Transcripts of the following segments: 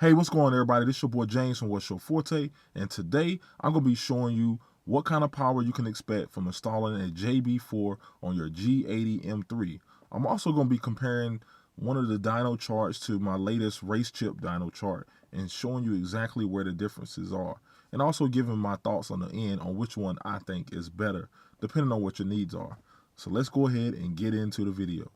Hey, what's going on, everybody? This is your boy James from Forte, and today I'm going to be showing you what kind of power you can expect from installing a JB4 on your G80 M3. I'm also going to be comparing one of the dyno charts to my latest RaceChip dyno chart and showing you exactly where the differences are, and also giving my thoughts on the end on which one I think is better, depending on what your needs are. So let's go ahead and get into the video.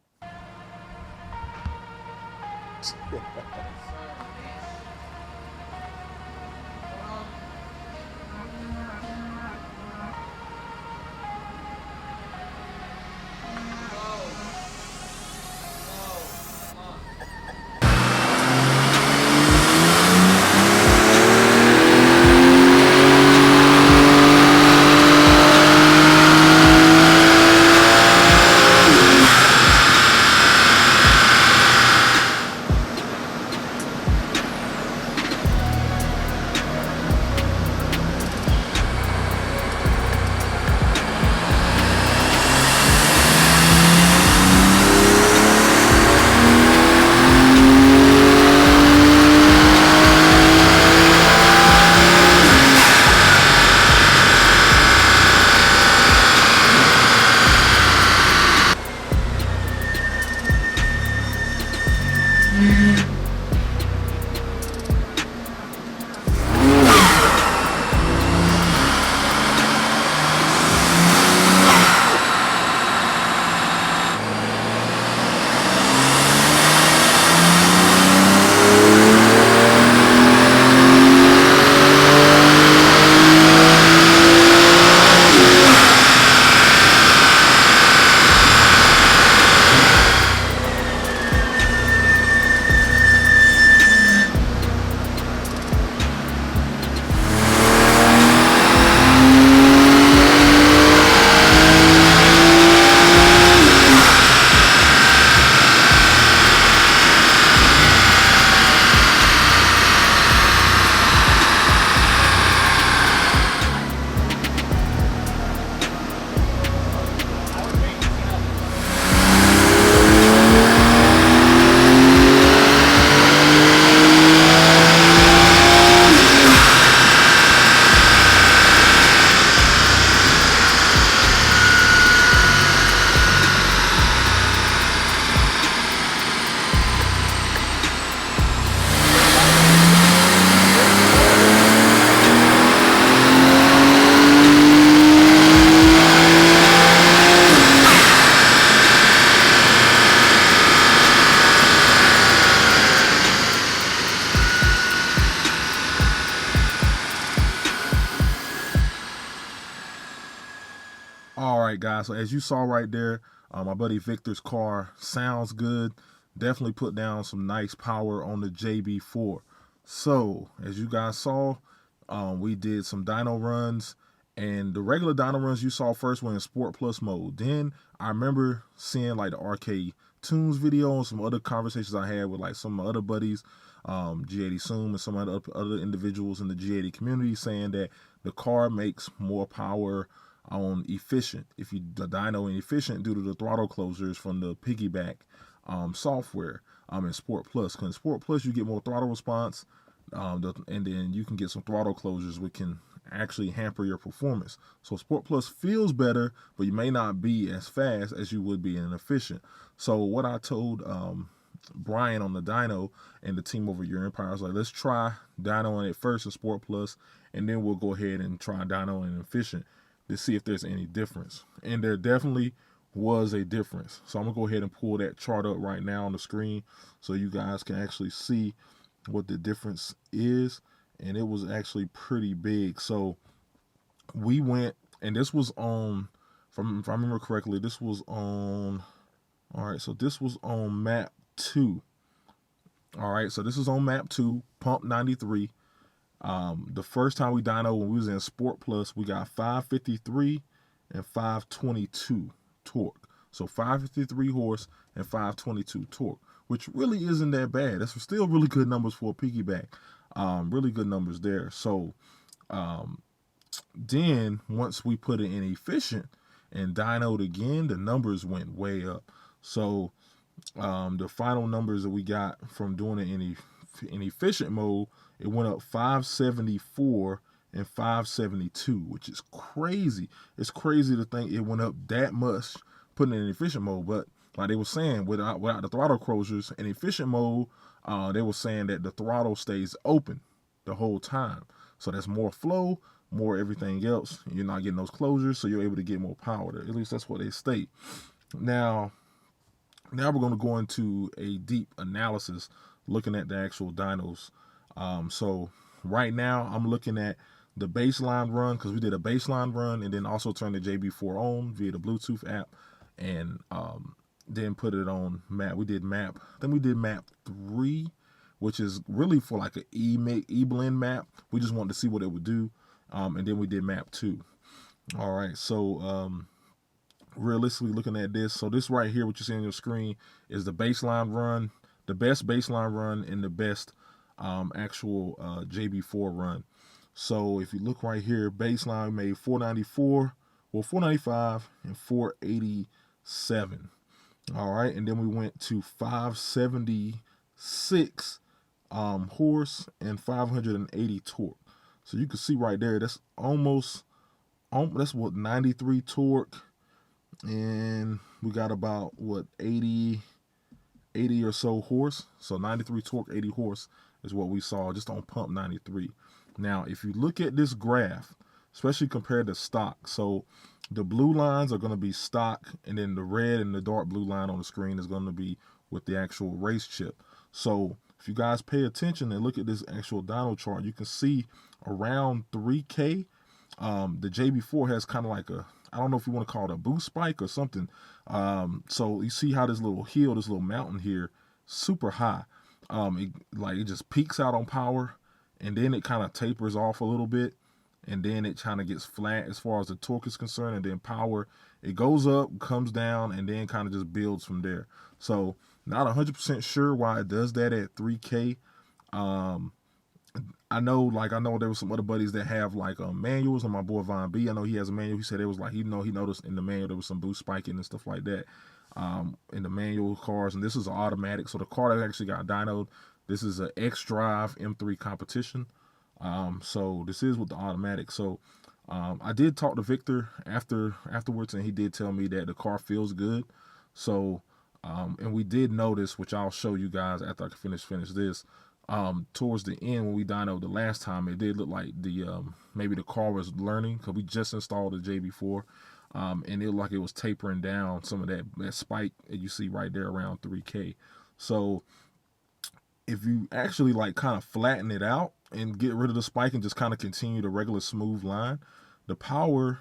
All right, guys, so as you saw right there, my buddy Victor's car sounds good. Definitely put down some nice power on the JB4. So as you guys saw, we did some dyno runs, and the regular dyno runs you saw first were in Sport Plus mode. Then I remember seeing like the Arcade Tunes video and some other conversations I had with like some of my other buddies, G80 Zoom and some other individuals in the G80 community, saying that the car makes more power on efficient, if you the dyno and efficient, due to the throttle closures from the piggyback software in Sport Plus. Because in Sport Plus you get more throttle response, and then you can get some throttle closures which can actually hamper your performance. So Sport Plus feels better, but you may not be as fast as you would be in efficient. So what I told Brian on the dyno and the team over at Your Empire, I was like, let's try dyno it first in Sport Plus, and then we'll go ahead and try dyno in efficient to see if there's any difference. And there definitely was a difference. So I'm gonna go ahead and pull that chart up right now on the screen so you guys can actually see what the difference is. And it was actually pretty big. So we went, and this was on, if I remember correctly, this was on, all right, so this was on map 2. All right, so this is on map 2, pump 93. The first time we dyno when we was in Sport Plus, we got 553 and 522 torque. So 553 horse and 522 torque, which really isn't that bad. That's still really good numbers for a piggyback. Really good numbers there. So then once we put it in efficient and dynoed again, the numbers went way up. So the final numbers that we got from doing it in in efficient mode, it went up 574 and 572, which is crazy. It's crazy to think it went up that much putting it in efficient mode. But like they were saying, without the throttle closures in efficient mode, they were saying that the throttle stays open the whole time. So that's more flow, more everything else. You're not getting those closures, so you're able to get more power there. At least that's what they state. Now we're going to go into a deep analysis looking at the actual dynos. So right now I'm looking at the baseline run, because we did a baseline run and then also turned the JB4 on via the Bluetooth app, and then put it on map. We did map, then we did map 3, which is really for like an E-blend map. We just wanted to see what it would do. And then we did map 2. All right, so realistically looking at this, so this right here, what you see on your screen, is the baseline run, the best baseline run and the best actual JB4 run. So if you look right here, baseline made 494, well 495 and 487. All right, and then we went to 576 horse and 580 torque. So you can see right there, that's that's what, 93 torque, and we got about what, 80 or so horse. So 93 torque, 80 horse is what we saw just on pump 93. Now if you look at this graph, especially compared to stock, so the blue lines are going to be stock, and then the red and the dark blue line on the screen is going to be with the actual RaceChip. So if you guys pay attention and look at this actual dyno chart, you can see around 3K, the JB4 has kind of like a, I don't know if you want to call it a boost spike or something. So you see how this little hill, this little mountain here, super high. It just peaks out on power, and then it kind of tapers off a little bit, and then it kind of gets flat as far as the torque is concerned, and then power, it goes up, comes down, and then kind of just builds from there. So not 100% sure why it does that at 3K. I know there was some other buddies that have like manuals, and my boy Von B, I know he has a manual. He said it was like, he noticed in the manual there was some boost spiking and stuff like that in the manual cars, and this is automatic. So the car that actually got dynoed, this is an X-Drive M3 competition. So this is with the automatic. So I did talk to Victor afterwards, and he did tell me that the car feels good. So and we did notice, which I'll show you guys after I finish this, towards the end when we dynoed the last time, it did look like the maybe the car was learning, because we just installed the JB4, and it looked like it was tapering down some of that spike that you see right there around 3K. So if you actually like kind of flatten it out and get rid of the spike and just kind of continue the regular smooth line, the power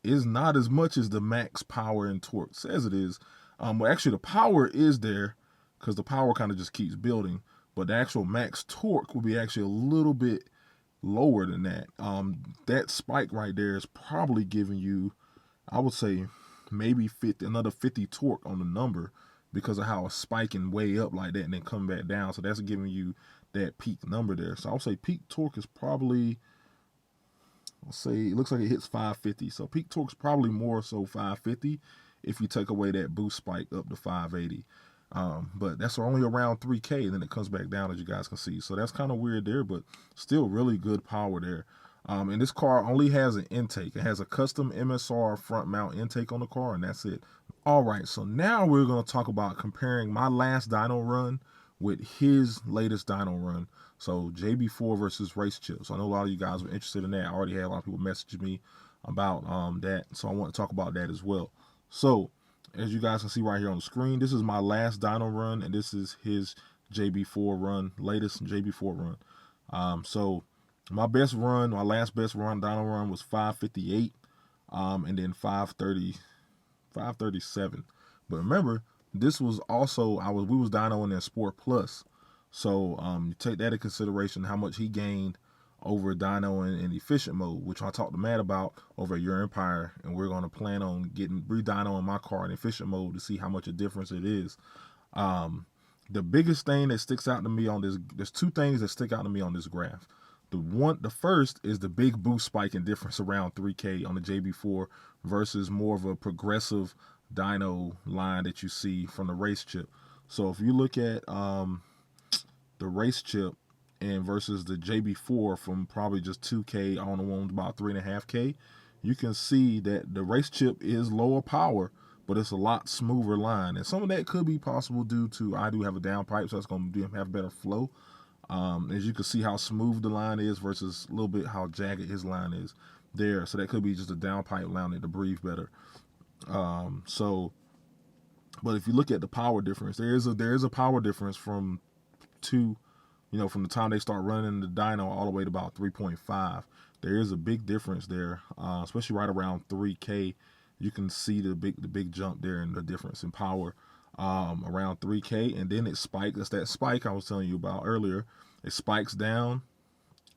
is not as much as the max power and torque says it is. Well, actually the power is there, because the power kind of just keeps building, but the actual max torque will be actually a little bit lower than that. That spike right there is probably giving you, I would say, maybe another 50 torque on the number, because of how it's spiking way up like that and then come back down. So that's giving you that peak number there. So I'll say peak torque is probably, let's say, it looks like it hits 550. So peak torque is probably more so 550 if you take away that boost spike up to 580. But that's only around 3K, and then it comes back down, as you guys can see. So that's kind of weird there, but still really good power there. And this car only has an intake. It has a custom MSR front mount intake on the car, and that's it. All right, so now we're going to talk about comparing my last dyno run with his latest dyno run. So JB4 versus RaceChip. So I know a lot of you guys were interested in that. I already had a lot of people message me about that, so I want to talk about that as well. So as you guys can see right here on the screen, this is my last dyno run, and this is his JB4 run, latest JB4 run. So my best run, my last best run, dyno run, was 558, and then 537. But remember, this was also, we was dynoing in Sport Plus. So you take that into consideration, how much he gained over dynoing in efficient mode, which I talked to Matt about over at Your Empire, and we're going to plan on re-dynoing my car in efficient mode to see how much a difference it is. The biggest thing that sticks out to me on this, there's two things that stick out to me on this graph. The first is the big boost spike and difference around 3K on the JB4 versus more of a progressive dyno line that you see from the RaceChip. So if you look at the RaceChip and versus the JB4 from probably just 2K on the one about 3.5K, you can see that the RaceChip is lower power, but it's a lot smoother line. And some of that could be possible due to I do have a downpipe, so it's going to have better flow. As you can see how smooth the line is versus a little bit how jagged his line is there. So that could be just a downpipe allowing it to breathe better. But if you look at the power difference, there is a power difference from from the time they start running the dyno all the way to about 3.5. There is a big difference there, especially right around 3K. You can see the big jump there and the difference in power around 3K, and then it spikes. That's that spike I was telling you about earlier. It spikes down,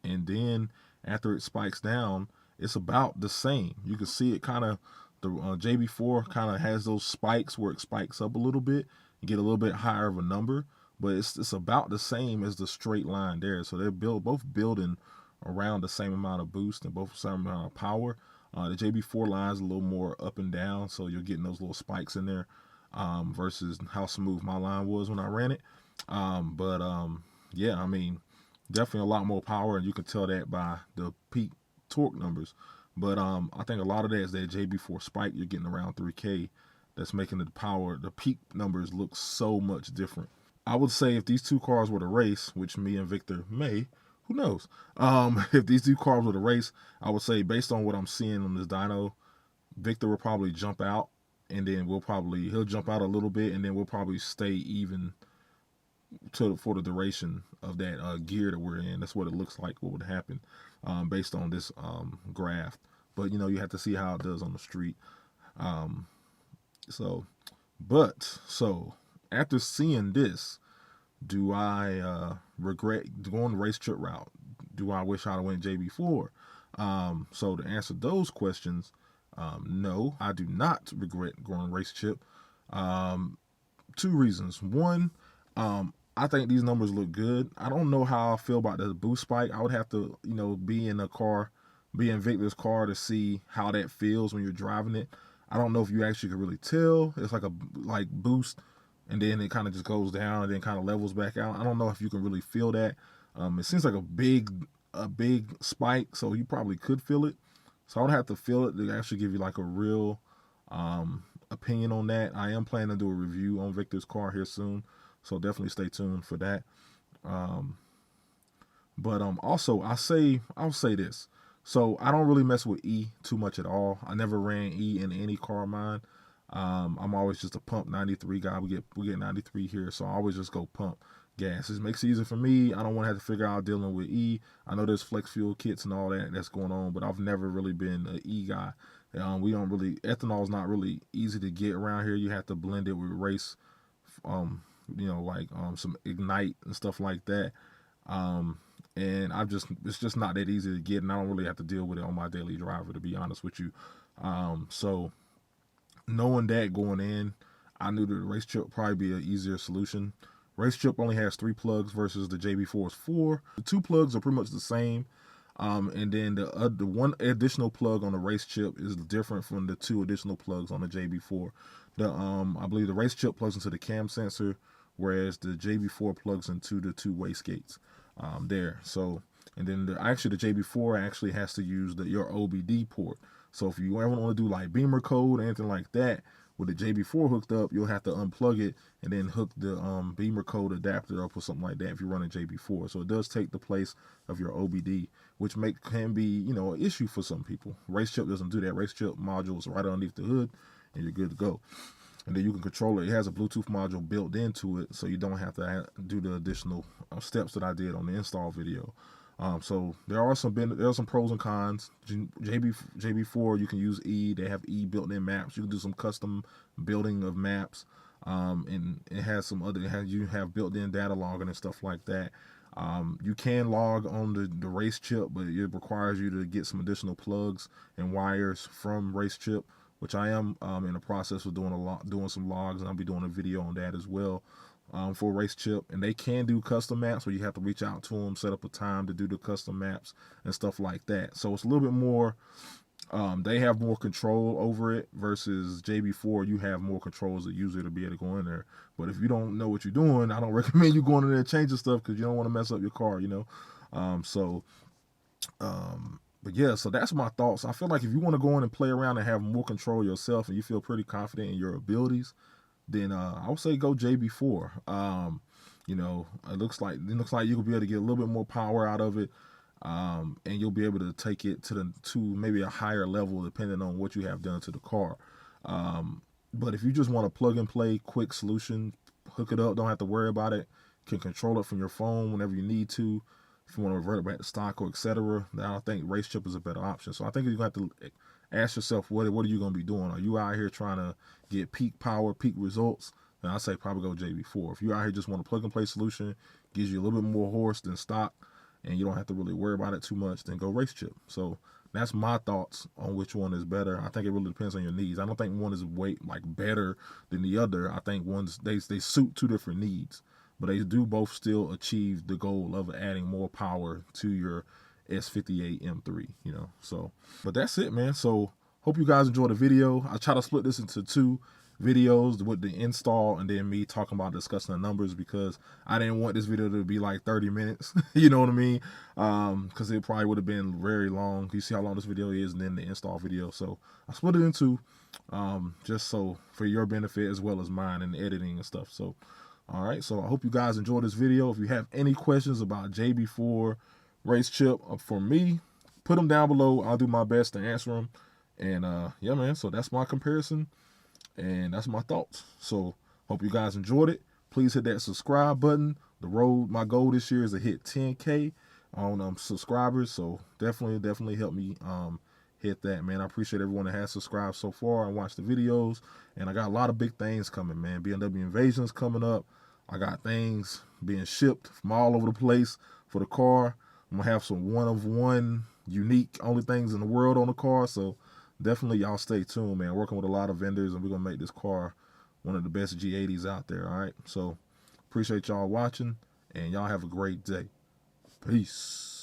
and then after it spikes down, it's about the same. You can see it kind of, the JB4 kind of has those spikes where it spikes up a little bit, you get a little bit higher of a number, but it's about the same as the straight line there. So they're both building around the same amount of boost and both the same amount of power. The JB4 line is a little more up and down, so you're getting those little spikes in there versus how smooth my line was when I ran it. Yeah, I mean, definitely a lot more power, and you can tell that by the peak torque numbers. But I think a lot of that is that JB4 spike you're getting around 3K that's making the peak numbers look so much different. I would say if these two cars were to race, which me and Victor may, who knows? If these two cars were to race, I would say based on what I'm seeing on this dyno, Victor will probably jump out, and then he'll jump out a little bit, and then we'll probably stay even for the duration of that gear that we're in. That's what it looks like what would happen based on this graph. But you have to see how it does on the street. So after seeing this, do I regret going the RaceChip route? Do I wish I'd went JB4? So to answer those questions, no, I do not regret going RaceChip. 2 reasons. One, I think these numbers look good. I don't know how I feel about the boost spike. I would have to, be in Victor's car to see how that feels when you're driving it. I don't know if you actually can really tell. It's like a boost, and then it kind of just goes down and then kind of levels back out. I don't know if you can really feel that. It seems like a big spike, so you probably could feel it. So I would have to feel it to actually give you like a real opinion on that. I am planning to do a review on Victor's car here soon, so definitely stay tuned for that. Also I'll say this. So I don't really mess with E too much at all. I never ran E in any car of mine. I'm always just a pump 93 guy. We get 93 here, so I always just go pump gas. It makes it easier for me. I don't want to have to figure out dealing with E. I know there's flex fuel kits and all that's going on, but I've never really been an E guy. Ethanol is not really easy to get around here. You have to blend it with race, some Ignite and stuff like that. And it's just not that easy to get, and I don't really have to deal with it on my daily driver, to be honest with you. So knowing that going in, I knew that the RaceChip would probably be an easier solution. RaceChip only has 3 plugs versus the JB4's 4. The 2 plugs are pretty much the same. And then the one additional plug on the RaceChip is different from the 2 additional plugs on the JB4. I believe the RaceChip plugs into the cam sensor, whereas the JB4 plugs into the 2 wastegates there. So, and then the JB4 actually has to use your OBD port. So if you ever want to do like beamer code or anything like that with the JB4 hooked up, you'll have to unplug it and then hook the beamer code adapter up or something like that if you're running JB4. So it does take the place of your OBD, which can be an issue for some people. RaceChip doesn't do that. RaceChip module is right underneath the hood, and you're good to go. And then you can control it. It has a Bluetooth module built into it, so you don't have to do the additional steps that I did on the install video. So there are some pros and cons. JB4, you can use E. They have E built-in maps. You can do some custom building of maps, and it has you have built-in data logging and stuff like that. You can log on the RaceChip, but it requires you to get some additional plugs and wires from RaceChip, which I am in the process of doing some logs, and I'll be doing a video on that as well for RaceChip. And they can do custom maps where you have to reach out to them, set up a time to do the custom maps and stuff like that. So it's a little bit more They have more control over it versus JB4. You have more control as a user to be able to go in there. But if you don't know what you're doing, I don't recommend you going in there and changing stuff because you don't want to mess up your car, you know. But yeah, so that's my thoughts. I feel like if you want to go in and play around and have more control yourself and you feel pretty confident in your abilities, then I would say go JB4. You know, it looks like you'll be able to get a little bit more power out of it. And you'll be able to take it to maybe a higher level depending on what you have done to the car. But if you just want a plug and play quick solution, hook it up, don't have to worry about it, can control it from your phone whenever you need to. If you want to revert it back to stock or etc., then I think RaceChip is a better option. So I think you're going to have to ask yourself, what are you going to be doing? Are you out here trying to get peak power, peak results? Then I say probably go JB4. If you out here just want a plug and play solution, gives you a little bit more horse than stock, and you don't have to really worry about it too much, then go RaceChip. So that's my thoughts on which one is better. I think it really depends on your needs. I don't think one is better than the other. I think they suit two different needs, but they do both still achieve the goal of adding more power to your S58 M3, you know. So, but that's it, man. So hope you guys enjoyed the video. I try to split this into two videos with the install and then me talking about discussing the numbers because I didn't want this video to be like 30 minutes. You know what I mean? Because it probably would have been very long. You see how long this video is, and then the install video. So I split it into just so for your benefit as well as mine and the editing and stuff. So all right, so I hope you guys enjoyed this video. If you have any questions about JB4 RaceChip for me, put them down below. I'll do my best to answer them. And yeah, man, so that's my comparison. And that's my thoughts. So hope you guys enjoyed it. Please hit that subscribe button. My goal this year is to hit 10K on subscribers. So definitely help me hit that, man. I appreciate everyone that has subscribed so far and watched the videos. And I got a lot of big things coming, man. BMW Invasion's coming up. I got things being shipped from all over the place for the car. I'm gonna have some one-of-one unique only things in the world on the car. So definitely y'all stay tuned, man. Working with a lot of vendors, and we're gonna make this car one of the best G80s out there. All right, so appreciate y'all watching, and y'all have a great day. Peace.